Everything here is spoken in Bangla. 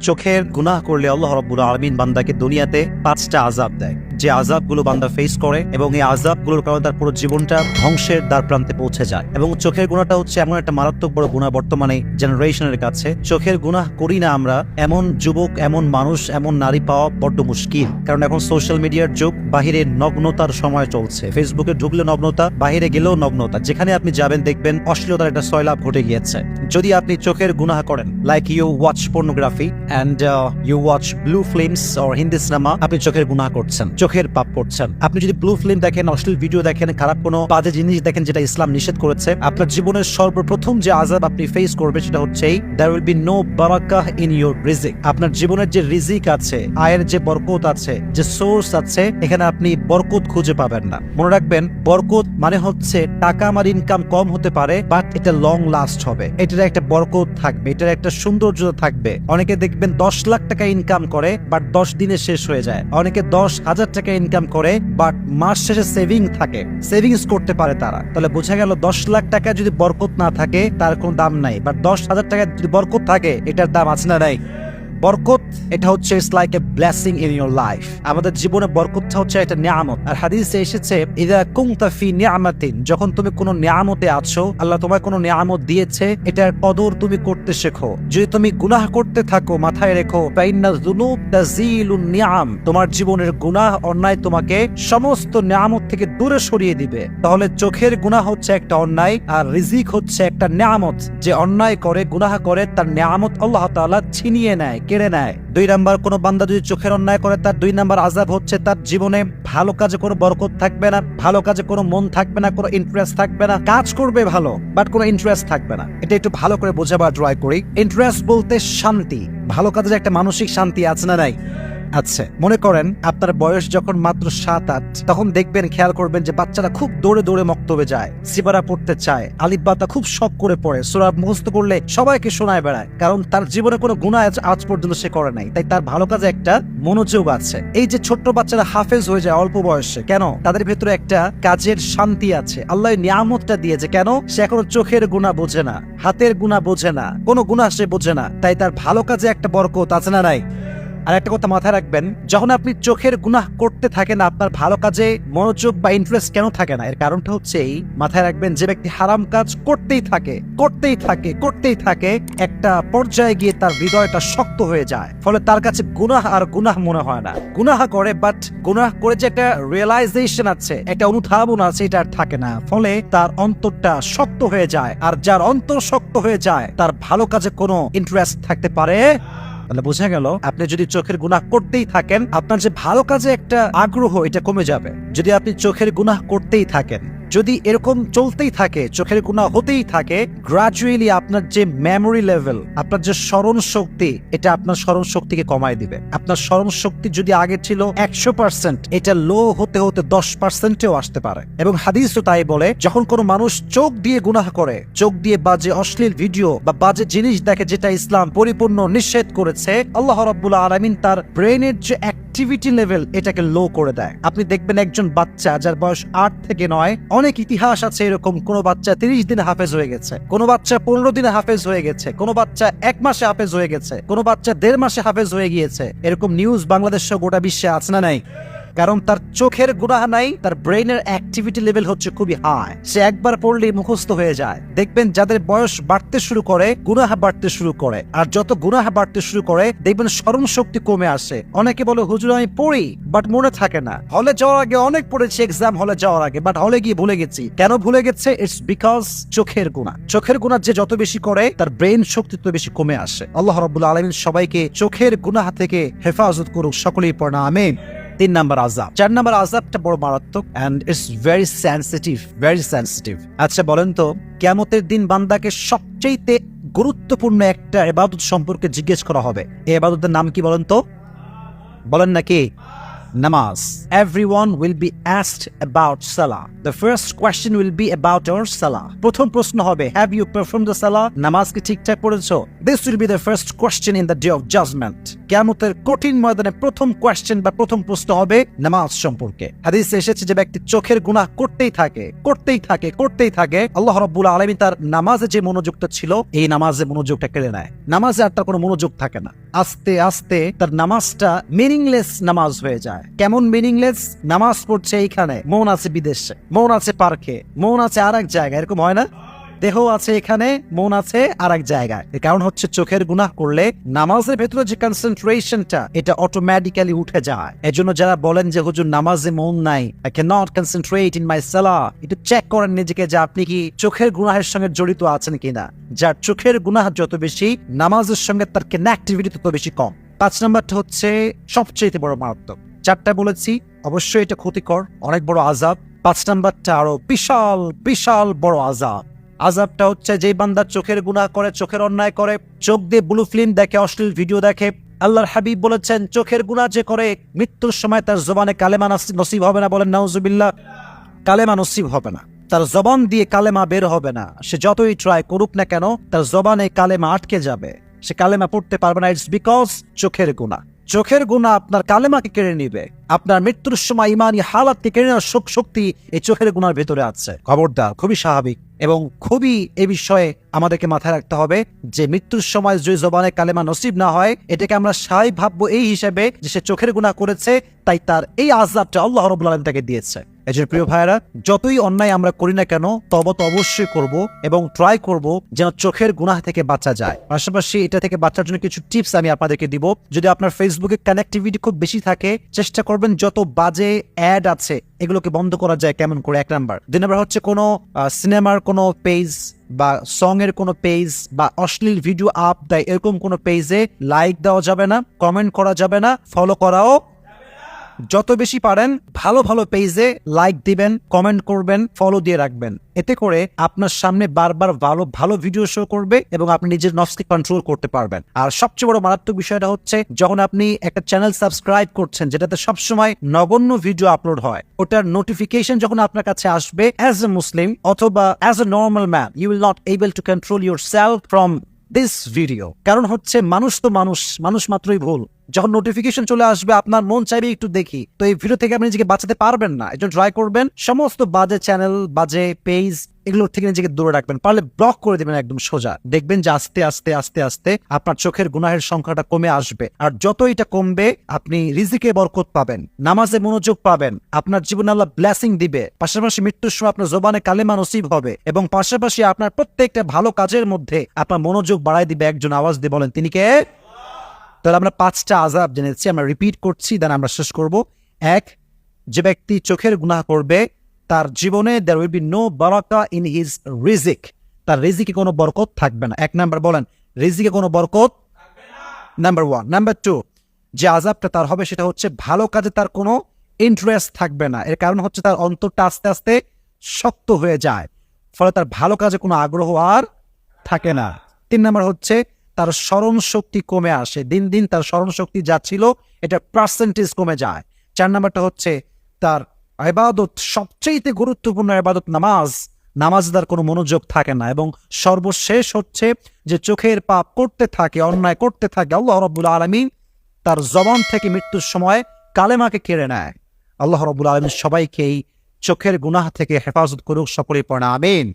চোখের গুনাহ করলে আল্লাহ রাব্বুল আলামিন বান্দাকে দুনিয়াতে 5টা আযাব দেয়, যে আযাবগুলো বান্দা ফেস করে এবং এই আযাবগুলোর কারণে তার পুরো জীবনটা ধ্বংসের দ্বার প্রান্তে পৌঁছে যায়। এবং চোখের গুনাহটা হচ্ছে এমন একটা মারাত্মক বড় গুনাহ বর্তমানে জেনারেশনের কাছে। চোখের গুনাহ করি না আমরা এমন যুবক, এমন মানুষ, এমন নারী পাওয়া বড্ড মুশকিল। কারণ এখন সোশ্যাল মিডিয়ার যুগ, বাহিরে নগ্নতার সময় চলছে। ফেসবুকে ঢুকলে নগ্নতা, বাহিরে গেলেও নগ্নতা। যেখানে আপনি যাবেন দেখবেন অশ্লীলতার একটা সয়লাভ ঘটে গিয়েছে। যদি আপনি চোখের গুনাহ করেন, like you watch pornography and you watch blue films or Hindi cinema, আপনি চোখের গুনাহ করছেন, চোখের পাপ করছেন। আপনি যদি ব্লু ফিল্ম দেখেন, অশ্লীল ভিডিও দেখেন, খারাপ কোনো বাজে জিনিস দেখেন যেটা ইসলাম নিষেধ করেছে, আপনার জীবনের সর্বপ্রথম যে আযাব আপনি ফেস করবেন সেটা হচ্ছে there will be no barakah in your রিজিক। আপনার জীবনের যে রিজিক আছে, আয়ের যে বরকত আছে, যে সোর্স আছে, এখানে আপনি বরকত খুঁজে পাবেন না। মনে রাখবেন, বরকত মানে হচ্ছে টাকা আমার ইনকাম কম হতে পারে, বাট এটা লং লাস্ট হবে, এটার একটা বরকত থাকবে, এটার একটা সৌন্দর্য থাকবে। অনেকে দেখবেন 10 লাখ টাকা ইনকাম করে, বাট 10 দিনে শেষ হয়ে যায়। অনেকে 10,000 টাকা ইনকাম করে, বাট মাস শেষে সেভিং থাকে, সেভিংস করতে পারে তারা। তাহলে বোঝা গেল 10 লাখ টাকা যদি বরকত না থাকে তার কোনো দাম নাই, বাট 10,000 টাকা যদি বরকত থাকে এটার দাম আছে না নাই? বরকত এটা হচ্ছে it's like a blessing in your life. আমাদের জীবনে বরকতটা হচ্ছে একটা নিয়ামত। আর হাদিসে এসেছে ইযা কুনতা ফি নিয়ামাতিন, যখন তুমি কোনো নিয়ামতে আছো, আল্লাহ তোমায় কোনো নিয়ামত দিয়েছে, এটার কদর তুমি করতে শেখো। যদি তুমি গুনাহ করতে থাকো, মাথায় রেখো ফাইন্না যুনুব তাজিলুন নিয়াম, তোমার জীবনের গুনাহ, অন্যায় তোমাকে সমস্ত নিয়ামত থেকে দূরে সরিয়ে দিবে। তাহলে চোখের গুনাহ হচ্ছে একটা অন্যায়, আর রিজিক হচ্ছে একটা নিয়ামত। যে অন্যায় করে, গুনাহ করে, তার নিয়ামত আল্লাহ তাআলা ছিনিয়ে নেয়, কেড়ে নেয়। 2 নাম্বার, কোন বান্দা যদি চোখের অন্যায় করে, তার 2 নাম্বার আযাব হচ্ছে তার জীবনে ভালো কাজে কোনো বরকত থাকবে না, ভালো কাজে কোনো মন থাকবে না, কোনো ইন্টারেস্ট থাকবে না। কাজ করবে ভালো, বাট কোনো ইন্টারেস্ট থাকবে না। এটা একটু ভালো করে বোঝাবার ট্রাই করি। ইন্টারেস্ট বলতে শান্তি, ভালো কাজের একটা মানসিক শান্তি আছে না নাই? আচ্ছা, মনে করেন আপনার বয়স যখন মাত্র 7-8, তখন দেখবেন, খেয়াল করবেন যে বাচ্চারা খুব দৌড়ে দৌড়ে মক্তবে যায়, সিবারা পড়তে চায়, আলিফ বাতা খুব শখ করে পড়ে, সূরা মুখস্থ করলে সবাইকে শোনায় বেড়ায়। কারণ তার জীবনে কোনো গুনাহ আজ পর্যন্ত সে করে নাই, তাই তার ভালো কাজে একটা মনোযোগ আছে। এই যে ছোট্ট বাচ্চারা হাফেজ হয়ে যায় অল্প বয়সে, কেন? তাদের ভেতরে একটা কাজের শান্তি আছে, আল্লাহ নিয়ামতটা দিয়েছে। কেন? সে এখনো চোখের গুনাহ বোঝে না, হাতের গুনাহ বোঝে না, কোনো গুনাহ সে বোঝে না, তাই তার ভালো কাজে একটা বরকত আছে না নাই? আর একটা কথা মাথায় রাখবেন, যখন আপনি চোখের গুনাহ করতে থাকেন, আপনার ভালো কাজে মনোযোগ বা ইন্টারেস্ট কেন থাকে না? এর কারণটা হচ্ছে এই, মাথায় রাখবেন, যে ব্যক্তি হারাম কাজ করতেই থাকে, একটা পর্যায়ে গিয়ে তার হৃদয়টা শক্ত হয়ে যায়, ফলে তার কাছে গুনাহ আর গুনাহ মনে হয় না। গুনাহ করে, বাট গুনাহ করে যে একটা রিয়েলাইজেশন আছে, একটা অনুধাবন আছে, এটা আর থাকে না। ফলে তার অন্তরটা শক্ত হয়ে যায়, আর যার অন্তর শক্ত হয়ে যায়, তার ভালো কাজে কোনো ইন্টারেস্ট থাকতে পারে। তাহলে বোঝা গেল, আপনি যদি চোখের গুনাহ করতেই থাকেন, আপনার যে ভালো কাজে একটা আগ্রহ, এটা কমে যাবে। যদি আপনি চোখের গুনাহ করতেই থাকেন, যদি এরকম চলতেই থাকে, চোখের গুনাহ হতেই থাকে, গ্রাজুয়ালি আপনার যে মেমোরি লেভেল, আপনার যে স্মরণ শক্তি, এটা আপনার স্মরণ শক্তিকে কমায় দিবে। আপনার স্মরণ শক্তি যদি আগে ছিল 100%, এটা লো হতে হতে 10%-এও আসতে পারে। এবং হাদিস তো তাই বলে, যখন কোনো মানুষ চোখ দিয়ে গুনাহ করে, চোখ দিয়ে বাজে অশ্লীল ভিডিও বা বাজে জিনিস দেখে, যেটা ইসলাম পরিপূর্ণ নিষেধ করেছে, আল্লাহ রাব্বুল আলামিন তার ব্রেনের যে অ্যাক্টিভিটি লেভেল, এটাকে লো করে দেয়। আপনি দেখবেন একজন বাচ্চা যার বয়স 8 থেকে 9, অনেক ইতিহাস আছে এরকম, কোন বাচ্চা 30 দিনে হাফেজ হয়ে গেছে, কোন বাচ্চা 15 দিনে হাফেজ হয়ে গেছে, কোন বাচ্চা 1 মাসে হাফেজ হয়ে গেছে, কোন বাচ্চা 1.5 মাসে হাফেজ হয়ে গিয়েছে। এরকম নিউজ বাংলাদেশ সহ গোটা বিশ্বে আছে না নাই? কারণ তার চোখের গুনাহ নাই, তার ব্রেনের অ্যাক্টিভিটি লেভেল হচ্ছে খুবই হাই, সে একবার পড়লেই মুখস্থ হয়ে যায়। দেখবেন যাদের বয়স বাড়তে শুরু করে, গুনাহ বাড়তে শুরু করে, আর যত গুনাহ বাড়তে শুরু করে, দেখবেন স্মরণ শক্তি কমে আসে। অনেকে বলে, হুজুর আমি পড়ি, বাট মনে থাকে না। হলে যাওয়ার আগে অনেক পড়েছি, এক্সাম হলে যাওয়ার আগে, বাট হলে গিয়ে ভুলে গেছি। কেন ভুলে গেছে? ইটস বিকজ চোখের গুনাহ। চোখের গুনাহ যে যত বেশি করে, তার ব্রেন শক্তি তত বেশি কমে আসে। আল্লাহ রাব্বুল আলামিন সবাইকে চোখের গুনাহ থেকে হেফাজত করুক, সকলেই পড়না আমিন। 3 নাম্বার আযাব। 4 নাম্বার আযাবটা বড় মারাত্মক, এন্ড ইটস ভেরি সেনসিটিভ। আচ্ছা বলেন তো, কিয়ামতের দিন বান্দাকে সবচেয়ে গুরুত্বপূর্ণ একটা ইবাদত সম্পর্কে জিজ্ঞেস করা হবে। এই ইবাদতের নাম কি বলেন তো? বলেন নাকি? নামাজ। Everyone will be asked about salah. The first question will be about our salah. প্রথম প্রশ্ন হবে, have you performed the salah? নামাজ কি ঠিকঠাক পড়েছো? This will be the first question in the day of judgment. কিয়ামতের কঠিন ময়দানে প্রথম কোয়েশ্চেন বা প্রথম প্রশ্ন হবে নামাজ সম্পর্কে। হাদিসে এসেছে যে ব্যক্তি চোখের গুনাহ করতেই থাকে, আল্লাহ রাব্বুল আলামিন তার নামাজে যে মনোযোগটা ছিল এই নামাজে মনোযোগটা কেড়ে নেয়। নামাজে আর তার কোনো মনোযোগ থাকে না। আস্তে আস্তে তার নামাজটা মিনিংলেস নামাজ হয়ে যায়। কেমন মিনিংলেস? নামাজ পড়ছে এইখানে, মন আছে বিদেশে, মন আছে পার্কে, মন আছে আর এক জায়গায়, এরকম হয় না? দেহ আছে এখানে, মন আছে আর এক জায়গায়। এর কারণ হচ্ছে চোখের গুনাহ করলে নামাজের ভেতরে যে কনসেন্ট্রেশনটা এটা অটোমেটিক্যালি উঠে যায়। এজন্য যারা বলেন যে হুজুর নামাজে মন নাই, I can not concentrate in my সালাহ, একটু চেক করেন নিজেকে যে আপনি কি চোখের গুনাহের সঙ্গে জড়িত আছেন কিনা। যার চোখের গুনাহ যত বেশি, নামাজের সঙ্গে তার কানেক্টিভিটি তত বেশি কম। 5 নম্বরটা হচ্ছে সবচেয়ে বড় মারাত্মক। 4টা বলেছি, অবশ্যই এটা ক্ষতিকর, অনেক বড় আযাব। 5 নম্বরটা আরো বিশাল বিশাল বড় আযাব। আযাবটা হচ্ছে যে বান্দা চোখের গুনাহ করে, চোখের অন্যায় করে, চোখ দিয়ে ব্লু ফিল্ম দেখে, অশ্লীল ভিডিও দেখে, আল্লাহর হাবিব বলেছেন চোখের গুনাহ যে করে মৃত্যুর সময় তার জবানে কালেমা নসিব হবে না। বলেন নাউজুবিল্লাহ। কালেমা নসিব হবে না, তার জবান দিয়ে কালেমা বের হবে না। সে যতই ট্রাই করুক না কেন তার জবানে কালেমা আটকে যাবে, সে কালেমা পড়তে পারবে না। ইটস বিকজ চোখের গুনাহ। চোখের গুনাহ আপনার কালেমাকে কেড়ে নিবে। আপনার মৃত্যুর সময় ইমানি হালাতকে কেড়ে নেওয়ার শক্তি এই চোখের গুনার ভেতরে আছে। খবরদার, খুবই স্বাভাবিক এবং খুবই এ বিষয়ে আমাদেরকে মাথায় রাখতে হবে যে মৃত্যুর সময় যদি জবানে কালেমা নসিব না হয়, এটাকে আমরা স্বাভাবিক ভাববো এই হিসেবে যে সে চোখের গুনাহ করেছে, তাই তার এই আযাবটা আল্লাহ রাব্বুল আলামিন তাকে দিয়েছে। এজন্য প্রিয় ভাইরা, যতই অন্যায় আমরা করি না কেন তওবা তো অবশ্যই করব এবং ট্রাই করব যেন চোখের গুনাহ থেকে বাঁচা যায়। পাশাপাশি এটা থেকে বাঁচার জন্য কিছু টিপস আমি আপনাদেরকে দিব। যদি আপনার ফেসবুকে কানেক্টিভিটি খুব বেশি থাকে, চেষ্টা করবেন যত বাজে অ্যাড আছে এগুলোকে বন্ধ করা যায় কেমন করে, 1 নাম্বার। 2 নাম্বার হচ্ছে কোনো সিনেমার কোনো পেজ বা সং এর কোনো পেজ বা অশ্লীল ভিডিও আপ দেয় এরকম কোনো পেজে লাইক দেওয়া যাবে না, কমেন্ট করা যাবে না, ফলো করাও। যত বেশি পারেন ভালো ভালো পেজে লাইক দিবেন, কমেন্ট করবেন, ফলো দিয়ে রাখবেন। এতে করে আপনার সামনে বারবার ভালো ভালো ভিডিও শো করবে এবং আপনি নিজের নফসকে কন্ট্রোল করতে পারবেন। আর সবচেয়ে বড় মারাত্মক বিষয়টা হচ্ছে যখন আপনি একটা চ্যানেল সাবস্ক্রাইব করছেন যেটাতে সবসময় নগণ্য ভিডিও আপলোড হয়, ওটার নোটিফিকেশন যখন আপনার কাছে আসবে, অ্যাজ এ মুসলিম অথবা as a normal man, you will not able to control yourself from this video. কারণ হচ্ছে মানুষ তো মানুষ মাত্রই ভুল। যখন নোটিফিকেশন চলে আসবে আপনার মন চাইবে একটু দেখি, তো এই ভিডিও থেকে আপনি নিজেকে বাঁচাতে পারবেন না। এজন্য ট্রাই করবেন সমস্ত বাজে চ্যানেল, বাজে পেজ এগুলোর থেকে নিজেকে দূরে রাখবেন, পারলে ব্লক করে দিবেন একদম সোজা। দেখবেন যে আস্তে আস্তে আস্তে আস্তে আপনার চোখের গুনাহের সংখ্যাটা কমে আসবে। আর যত এটা কমবে আপনি রিজিকে বরকত পাবেন, নামাজে মনোযোগ পাবেন, আপনার জীবনে আল্লাহ ব্লেসিং দিবে, পাশাপাশি মৃত্যুর সময় আপনার জবানে কালেমা নসিব হবে এবং পাশাপাশি আপনার প্রত্যেকটা ভালো কাজের মধ্যে আপনার মনোযোগ বাড়ায় দিবে। একজন আওয়াজ দিয়ে বলেন তিনি কে? তাহলে আমরা 5টা আযাব জেনেছি, আমরা রিপিট করছি, দেন আমরা শেষ করব। 1, যে ব্যক্তি চোখের গুনাহ করবে তার জীবনে there will be no Baraka in his রিজিক, তার রিজিকে কোনো বরকত থাকবে না। 1 নাম্বার বলেন, রিজিকে কোনো বরকত থাকবে না, নাম্বার 1। নাম্বার 2, যে আযাবটা তার হবে সেটা হচ্ছে ভালো কাজে তার কোনো ইন্টারেস্ট থাকবে না। এর কারণ হচ্ছে তার অন্তরটা আস্তে আস্তে শক্ত হয়ে যায়, ফলে তার ভালো কাজে কোনো আগ্রহ আর থাকে না। 3 নাম্বার হচ্ছে তার স্মরণ শক্তি কমে আসে, দিন দিন তার স্মরণ শক্তি যা ছিল এটা পার্সেন্টেজ কমে যায়। 4 নাম্বারটা হচ্ছে তার ইবাদত, সবচেয়ে গুরুত্বপূর্ণ ইবাদত নামাজ তার কোনো মনোযোগ থাকে না। এবং সর্বশেষ হচ্ছে যে চোখের পাপ করতে থাকে, অন্যায় করতে থাকে, আল্লাহ রাব্বুল আলামিন তার জবান থেকে মৃত্যুর সময় কালেমাকে কেড়ে নেয়। আল্লাহ রাব্বুল আলামিন সবাইকে এই চোখের গুনাহ থেকে হেফাজত করুক, সকলেই পড়ে আমিন।